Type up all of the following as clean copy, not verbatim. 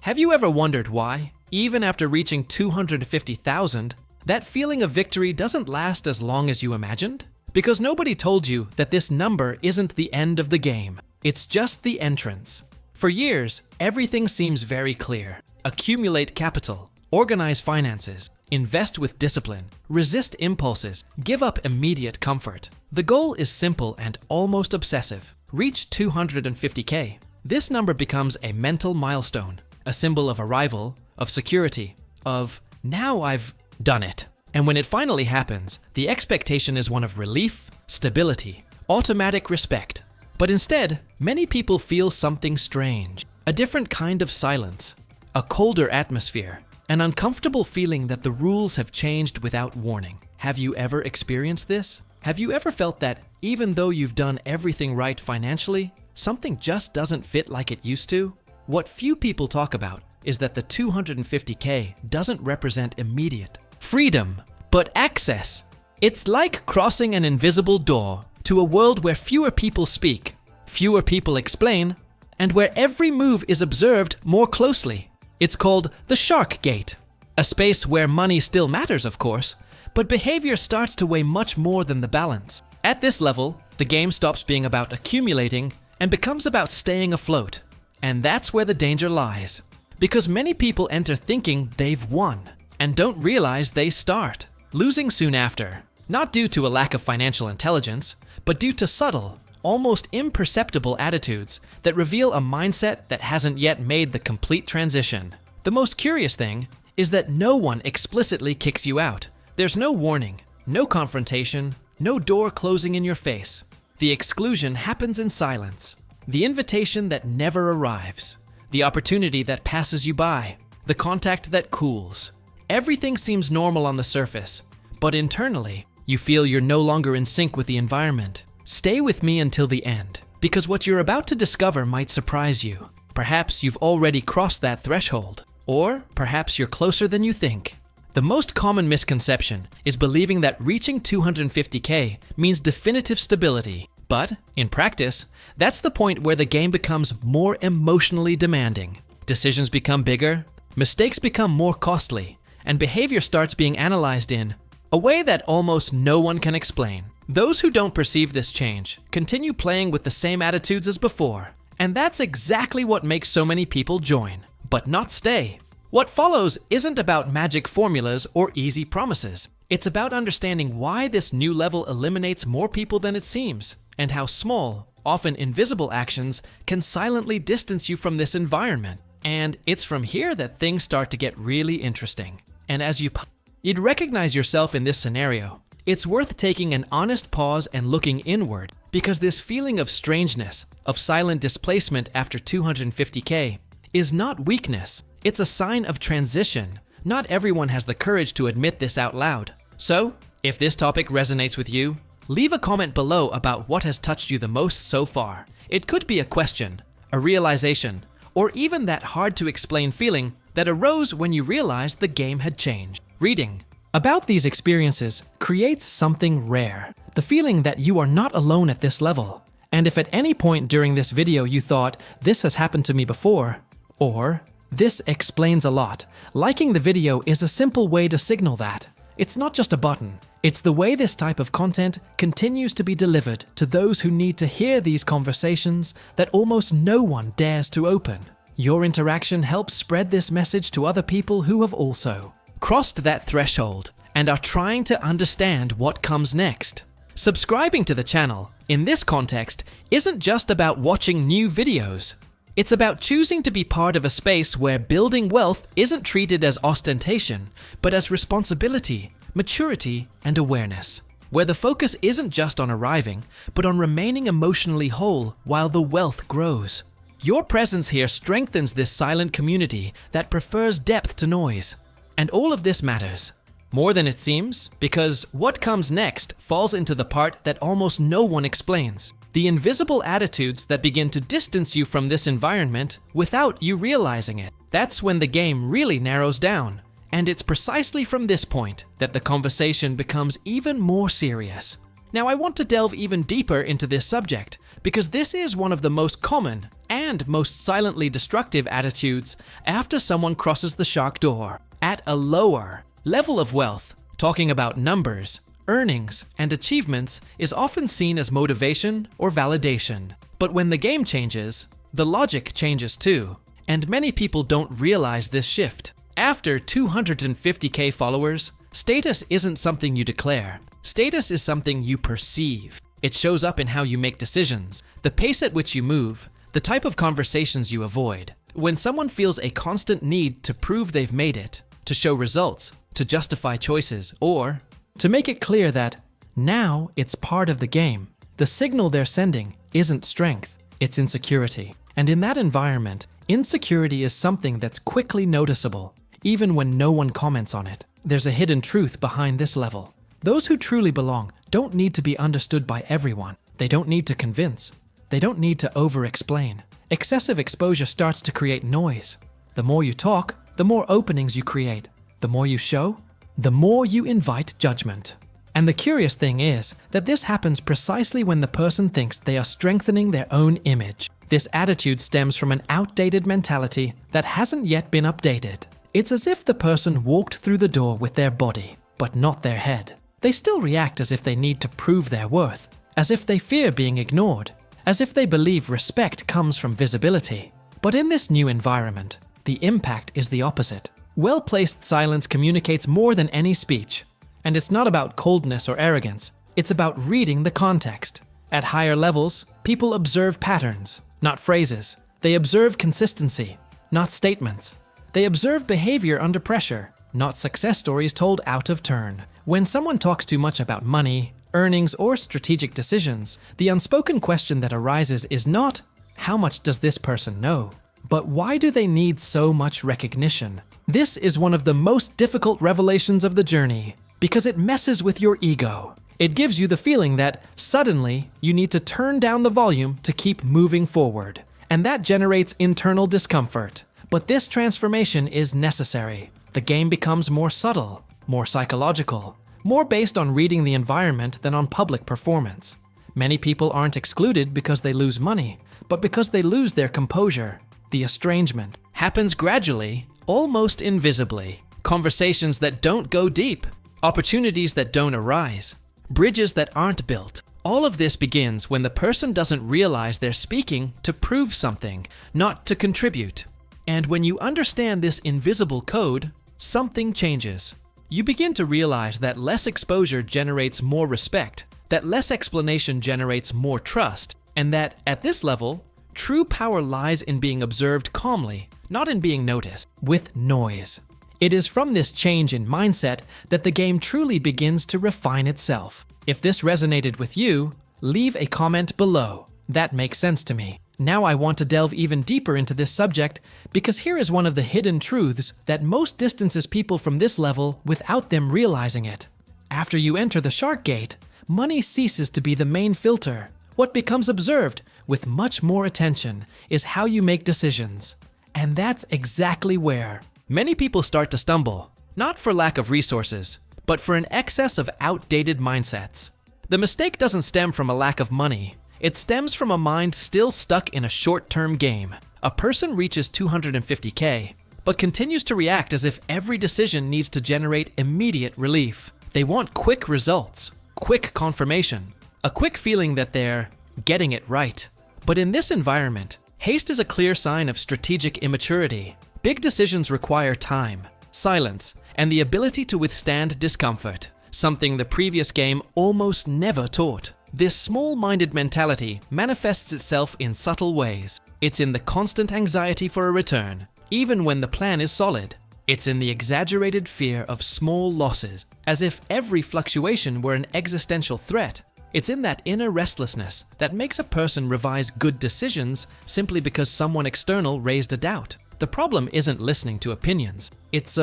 Have you ever wondered why, even after reaching 250,000, that feeling of victory doesn't last as long as you imagined? Because nobody told you that this number isn't the end of the game. It's just the entrance. For years, everything seems very clear. Accumulate capital, organize finances, invest with discipline, resist impulses, give up immediate comfort. The goal is simple and almost obsessive. Reach 250K. This number becomes a mental milestone, a symbol of arrival, of security, of now I've done it. And when it finally happens, the expectation is one of relief, stability, automatic respect. But instead, many people feel something strange, a different kind of silence, a colder atmosphere, an uncomfortable feeling that the rules have changed without warning. Have you ever experienced this? Have you ever felt that even though you've done everything right financially, something just doesn't fit like it used to? What few people talk about is that the 250K doesn't represent immediate freedom, but access. It's like crossing an invisible door to a world where fewer people speak, fewer people explain, and where every move is observed more closely. It's called the Shark Gate, a space where money still matters, of course, but behavior starts to weigh much more than the balance. At this level, the game stops being about accumulating and becomes about staying afloat. And that's where the danger lies. Because many people enter thinking they've won and don't realize they start losing soon after. Not due to a lack of financial intelligence, but due to subtle, almost imperceptible attitudes that reveal a mindset that hasn't yet made the complete transition. The most curious thing is that no one explicitly kicks you out. There's no warning, no confrontation, no door closing in your face. The exclusion happens in silence. The invitation that never arrives. The opportunity that passes you by. The contact that cools. Everything seems normal on the surface, but internally, you feel you're no longer in sync with the environment. Stay with me until the end, because what you're about to discover might surprise you. Perhaps you've already crossed that threshold, or perhaps you're closer than you think. The most common misconception is believing that reaching 250K means definitive stability. But, in practice, that's the point where the game becomes more emotionally demanding. Decisions become bigger, mistakes become more costly, and behavior starts being analyzed in a way that almost no one can explain. Those who don't perceive this change continue playing with the same attitudes as before. And that's exactly what makes so many people join, but not stay. What follows isn't about magic formulas or easy promises. It's about understanding why this new level eliminates more people than it seems, and how small, often invisible actions can silently distance you from this environment. And it's from here that things start to get really interesting. And as you'd recognize yourself in this scenario, it's worth taking an honest pause and looking inward, because this feeling of strangeness, of silent displacement after 250K, is not weakness. It's a sign of transition. Not everyone has the courage to admit this out loud. So, if this topic resonates with you, leave a comment below about what has touched you the most so far. It could be a question, a realization, or even that hard-to-explain feeling that arose when you realized the game had changed. Reading about these experiences creates something rare, the feeling that you are not alone at this level. And if at any point during this video you thought, this has happened to me before, or this explains a lot, liking the video is a simple way to signal that. It's not just a button. It's the way this type of content continues to be delivered to those who need to hear these conversations that almost no one dares to open. Your interaction helps spread this message to other people who have also crossed that threshold and are trying to understand what comes next. Subscribing to the channel, in this context, isn't just about watching new videos. It's about choosing to be part of a space where building wealth isn't treated as ostentation, but as responsibility, maturity, and awareness. Where the focus isn't just on arriving, but on remaining emotionally whole while the wealth grows. Your presence here strengthens this silent community that prefers depth to noise. And all of this matters. More than it seems, because what comes next falls into the part that almost no one explains. The invisible attitudes that begin to distance you from this environment without you realizing it. That's when the game really narrows down. And it's precisely from this point that the conversation becomes even more serious. Now I want to delve even deeper into this subject, because this is one of the most common and most silently destructive attitudes after someone crosses the shark door. At a lower level of wealth, talking about numbers, earnings, and achievements is often seen as motivation or validation. But when the game changes, the logic changes too, and many people don't realize this shift. After 250k followers, status isn't something you declare. Status is something you perceive. It shows up in how you make decisions, the pace at which you move, the type of conversations you avoid. When someone feels a constant need to prove they've made it, to show results, to justify choices, or to make it clear that now it's part of the game, the signal they're sending isn't strength, it's insecurity. And in that environment, insecurity is something that's quickly noticeable, even when no one comments on it. There's a hidden truth behind this level. Those who truly belong don't need to be understood by everyone. They don't need to convince. They don't need to over-explain. Excessive exposure starts to create noise. The more you talk, the more openings you create. The more you show, the more you invite judgment. And the curious thing is that this happens precisely when the person thinks they are strengthening their own image. This attitude stems from an outdated mentality that hasn't yet been updated. It's as if the person walked through the door with their body, but not their head. They still react as if they need to prove their worth, as if they fear being ignored, as if they believe respect comes from visibility. But in this new environment, the impact is the opposite. Well-placed silence communicates more than any speech. And it's not about coldness or arrogance. It's about reading the context. At higher levels, people observe patterns, not phrases. They observe consistency, not statements. They observe behavior under pressure, not success stories told out of turn. When someone talks too much about money, earnings, or strategic decisions, the unspoken question that arises is not, how much does this person know? But why do they need so much recognition? This is one of the most difficult revelations of the journey, because it messes with your ego. It gives you the feeling that suddenly you need to turn down the volume to keep moving forward, and that generates internal discomfort. But this transformation is necessary. The game becomes more subtle, more psychological, more based on reading the environment than on public performance. Many people aren't excluded because they lose money, but because they lose their composure. The estrangement happens gradually, almost invisibly. Conversations that don't go deep, opportunities that don't arise, bridges that aren't built. All of this begins when the person doesn't realize they're speaking to prove something, not to contribute. And when you understand this invisible code, something changes. You begin to realize that less exposure generates more respect, that less explanation generates more trust, and that at this level, true power lies in being observed calmly, not in being noticed with noise. It is from this change in mindset that the game truly begins to refine itself. If this resonated with you, leave a comment below. That makes sense to me. Now I want to delve even deeper into this subject because here is one of the hidden truths that most distances people from this level without them realizing it. After you enter the Shark Gate, money ceases to be the main filter. What becomes observed with much more attention is how you make decisions. And that's exactly where many people start to stumble, not for lack of resources, but for an excess of outdated mindsets. The mistake doesn't stem from a lack of money. It stems from a mind still stuck in a short-term game. A person reaches 250k, but continues to react as if every decision needs to generate immediate relief. They want quick results, quick confirmation, a quick feeling that they're getting it right. But in this environment, haste is a clear sign of strategic immaturity. Big decisions require time, silence, and the ability to withstand discomfort, something the previous game almost never taught. This small-minded mentality manifests itself in subtle ways. It's in the constant anxiety for a return, even when the plan is solid. It's in the exaggerated fear of small losses, as if every fluctuation were an existential threat. It's in that inner restlessness that makes a person revise good decisions simply because someone external raised a doubt. The problem isn't listening to opinions. It's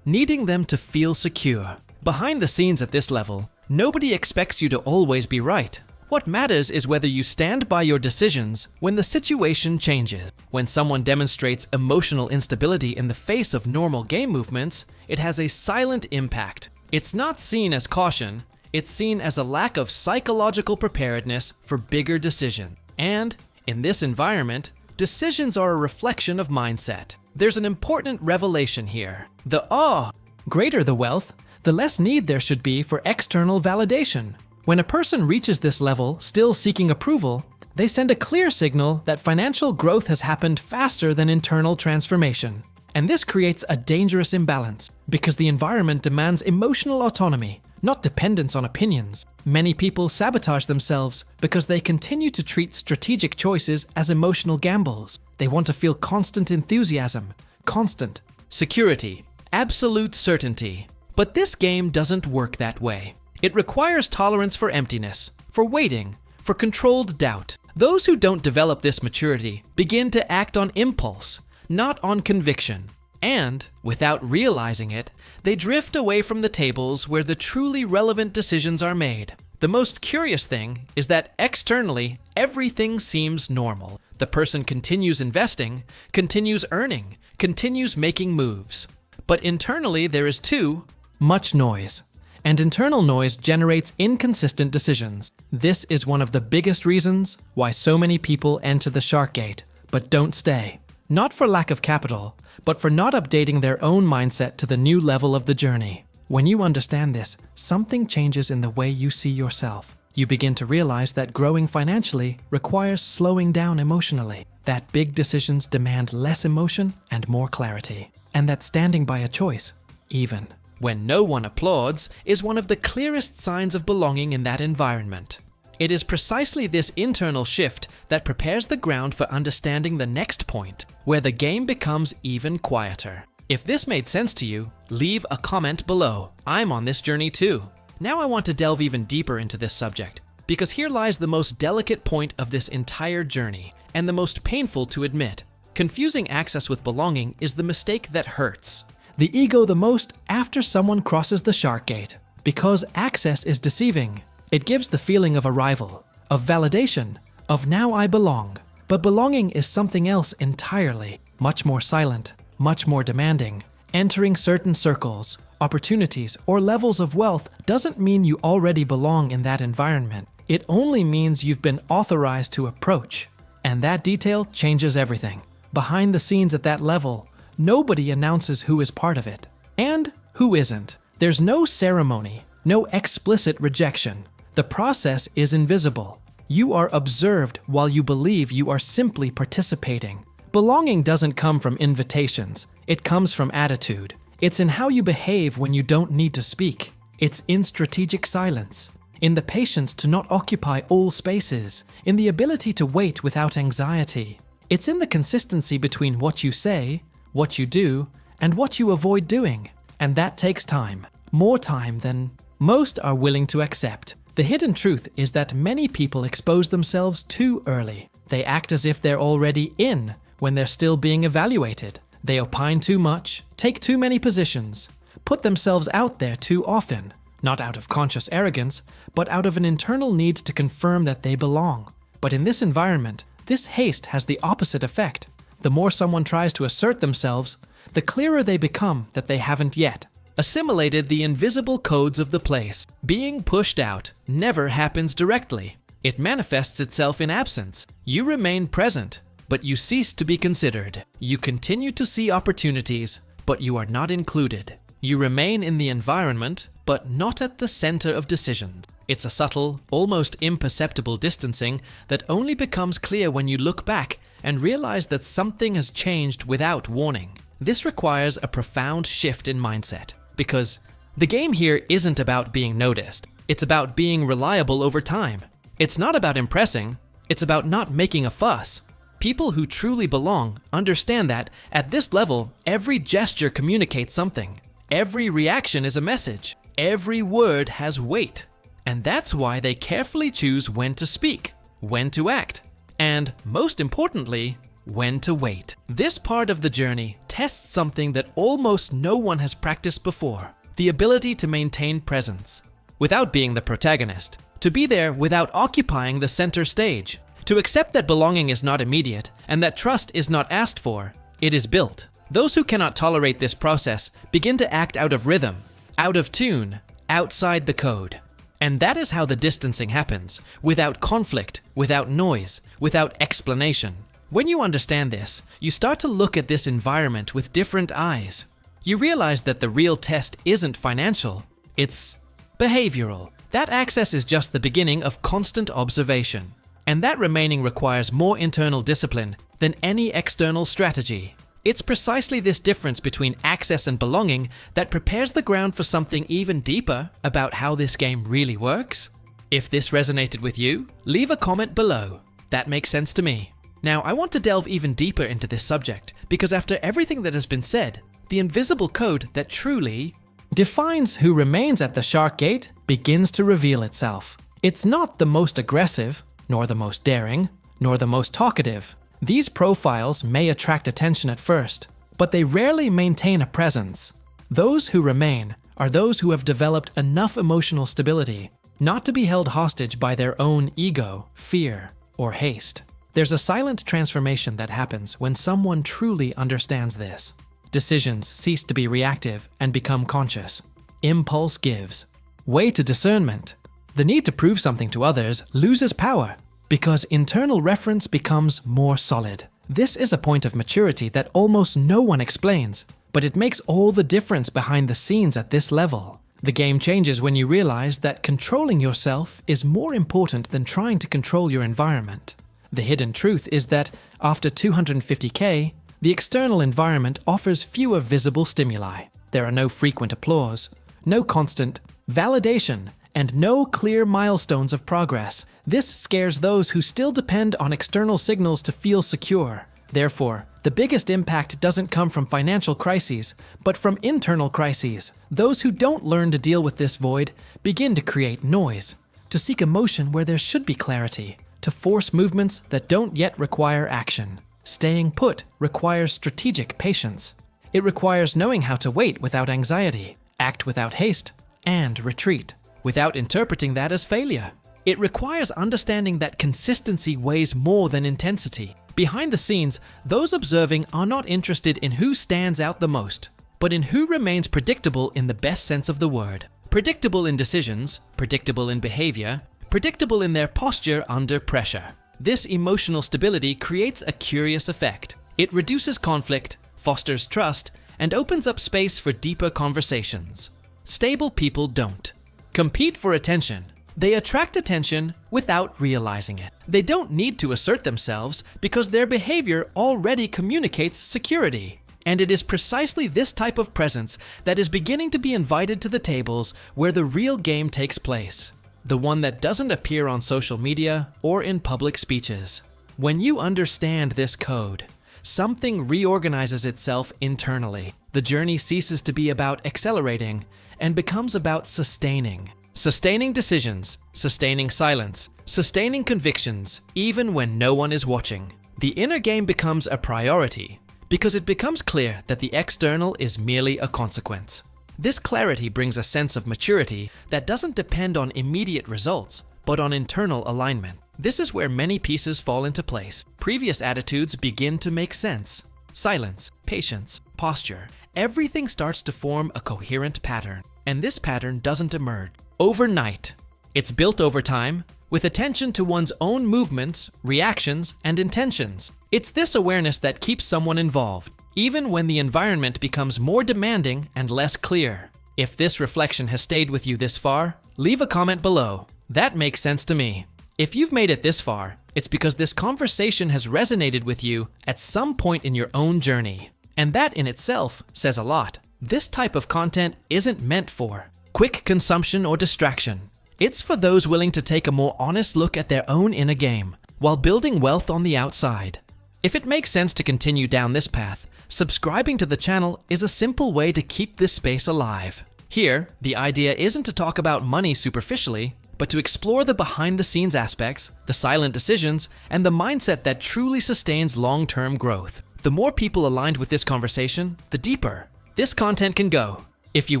needing them to feel secure. Behind the scenes at this level, nobody expects you to always be right. What matters is whether you stand by your decisions when the situation changes. When someone demonstrates emotional instability in the face of normal game movements, it has a silent impact. It's not seen as caution, it's seen as a lack of psychological preparedness for bigger decisions. And, in this environment, decisions are a reflection of mindset. There's an important revelation here. The greater the wealth, the less need there should be for external validation. When a person reaches this level, still seeking approval, they send a clear signal that financial growth has happened faster than internal transformation. And this creates a dangerous imbalance, because the environment demands emotional autonomy, not dependence on opinions. Many people sabotage themselves because they continue to treat strategic choices as emotional gambles. They want to feel constant enthusiasm, constant security, absolute certainty. But this game doesn't work that way. It requires tolerance for emptiness, for waiting, for controlled doubt. Those who don't develop this maturity begin to act on impulse, not on conviction. And, without realizing it, they drift away from the tables where the truly relevant decisions are made. The most curious thing is that externally, everything seems normal. The person continues investing, continues earning, continues making moves. But internally there is too much noise. And internal noise generates inconsistent decisions. This is one of the biggest reasons why so many people enter the shark gate, but don't stay. Not for lack of capital, but for not updating their own mindset to the new level of the journey. When you understand this, something changes in the way you see yourself. You begin to realize that growing financially requires slowing down emotionally, that big decisions demand less emotion and more clarity, and that standing by a choice, even when no one applauds, is one of the clearest signs of belonging in that environment. It is precisely this internal shift that prepares the ground for understanding the next point, where the game becomes even quieter. If this made sense to you, leave a comment below. I'm on this journey too. Now I want to delve even deeper into this subject, because here lies the most delicate point of this entire journey, and the most painful to admit. Confusing access with belonging is the mistake that hurts the ego the most after someone crosses the shark gate, because access is deceiving. It gives the feeling of arrival, of validation, of now I belong. But belonging is something else entirely, much more silent, much more demanding. Entering certain circles, opportunities, or levels of wealth doesn't mean you already belong in that environment. It only means you've been authorized to approach. And that detail changes everything. Behind the scenes at that level, nobody announces who is part of it and who isn't. There's no ceremony, no explicit rejection. The process is invisible. You are observed while you believe you are simply participating. Belonging doesn't come from invitations. It comes from attitude. It's in how you behave when you don't need to speak. It's in strategic silence, in the patience to not occupy all spaces, in the ability to wait without anxiety. It's in the consistency between what you say, what you do, and what you avoid doing. And that takes time. More time than most are willing to accept. The hidden truth is that many people expose themselves too early. They act as if they're already in when they're still being evaluated. They opine too much, take too many positions, put themselves out there too often, not out of conscious arrogance, but out of an internal need to confirm that they belong. But in this environment, this haste has the opposite effect. The more someone tries to assert themselves, the clearer they become that they haven't yet assimilated the invisible codes of the place. Being pushed out never happens directly. It manifests itself in absence. You remain present, but you cease to be considered. You continue to see opportunities, but you are not included. You remain in the environment, but not at the center of decisions. It's a subtle, almost imperceptible distancing that only becomes clear when you look back and realize that something has changed without warning. This requires a profound shift in mindset, because the game here isn't about being noticed. It's about being reliable over time. It's not about impressing. It's about not making a fuss. People who truly belong understand that, at this level, every gesture communicates something. Every reaction is a message. Every word has weight. And that's why they carefully choose when to speak, when to act, and, most importantly, when to wait. This part of the journey tests something that almost no one has practiced before: the ability to maintain presence without being the protagonist, to be there without occupying the center stage, to accept that belonging is not immediate and that trust is not asked for, it is built. Those who cannot tolerate this process begin to act out of rhythm, out of tune, outside the code. And that is how the distancing happens, without conflict, without noise, without explanation. When you understand this, you start to look at this environment with different eyes. You realize that the real test isn't financial, it's behavioral. That access is just the beginning of constant observation. And that remaining requires more internal discipline than any external strategy. It's precisely this difference between access and belonging that prepares the ground for something even deeper about how this game really works. If this resonated with you, leave a comment below. That makes sense to me. Now, I want to delve even deeper into this subject, because after everything that has been said, the invisible code that truly defines who remains at the Shark Gate begins to reveal itself. It's not the most aggressive, nor the most daring, nor the most talkative. These profiles may attract attention at first, but they rarely maintain a presence. Those who remain are those who have developed enough emotional stability not to be held hostage by their own ego, fear, or haste. There's a silent transformation that happens when someone truly understands this. Decisions cease to be reactive and become conscious. Impulse gives way to discernment. The need to prove something to others loses power because internal reference becomes more solid. This is a point of maturity that almost no one explains, but it makes all the difference behind the scenes at this level. The game changes when you realize that controlling yourself is more important than trying to control your environment. The hidden truth is that after 250K, the external environment offers fewer visible stimuli. There are no frequent applause, no constant validation, and no clear milestones of progress. This scares those who still depend on external signals to feel secure. Therefore, the biggest impact doesn't come from financial crises, but from internal crises. Those who don't learn to deal with this void begin to create noise, to seek emotion where there should be clarity, to force movements that don't yet require action. Staying put requires strategic patience. It requires knowing how to wait without anxiety, act without haste, and retreat without interpreting that as failure. It requires understanding that consistency weighs more than intensity. Behind the scenes, those observing are not interested in who stands out the most, but in who remains predictable in the best sense of the word. Predictable in decisions, predictable in behavior, predictable in their posture under pressure. This emotional stability creates a curious effect. It reduces conflict, fosters trust, and opens up space for deeper conversations. Stable people don't compete for attention. They attract attention without realizing it. They don't need to assert themselves because their behavior already communicates security. And it is precisely this type of presence that is beginning to be invited to the tables where the real game takes place. The one that doesn't appear on social media or in public speeches. When you understand this code, something reorganizes itself internally. The journey ceases to be about accelerating and becomes about sustaining. Sustaining decisions, sustaining silence, sustaining convictions, even when no one is watching. The inner game becomes a priority because it becomes clear that the external is merely a consequence. This clarity brings a sense of maturity that doesn't depend on immediate results, but on internal alignment. This is where many pieces fall into place. Previous attitudes begin to make sense. Silence, patience, posture, everything starts to form a coherent pattern. And this pattern doesn't emerge overnight. It's built over time, with attention to one's own movements, reactions, and intentions. It's this awareness that keeps someone involved, even when the environment becomes more demanding and less clear. If this reflection has stayed with you this far, leave a comment below. That makes sense to me. If you've made it this far, it's because this conversation has resonated with you at some point in your own journey. And that in itself says a lot. This type of content isn't meant for quick consumption or distraction. It's for those willing to take a more honest look at their own inner game while building wealth on the outside. If it makes sense to continue down this path, subscribing to the channel is a simple way to keep this space alive. Here, the idea isn't to talk about money superficially, but to explore the behind-the-scenes aspects, the silent decisions, and the mindset that truly sustains long-term growth. The more people aligned with this conversation, the deeper this content can go. If you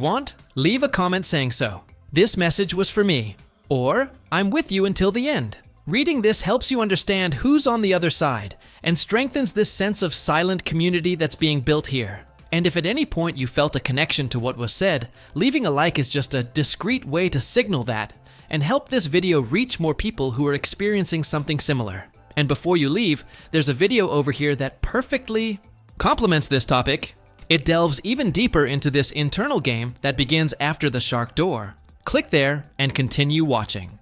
want, leave a comment saying so. This message was for me, or I'm with you until the end. Reading this helps you understand who's on the other side and strengthens this sense of silent community that's being built here. And if at any point you felt a connection to what was said, leaving a like is just a discreet way to signal that, and help this video reach more people who are experiencing something similar. And before you leave, there's a video over here that perfectly complements this topic. It delves even deeper into this internal game that begins after the shark door. Click there and continue watching.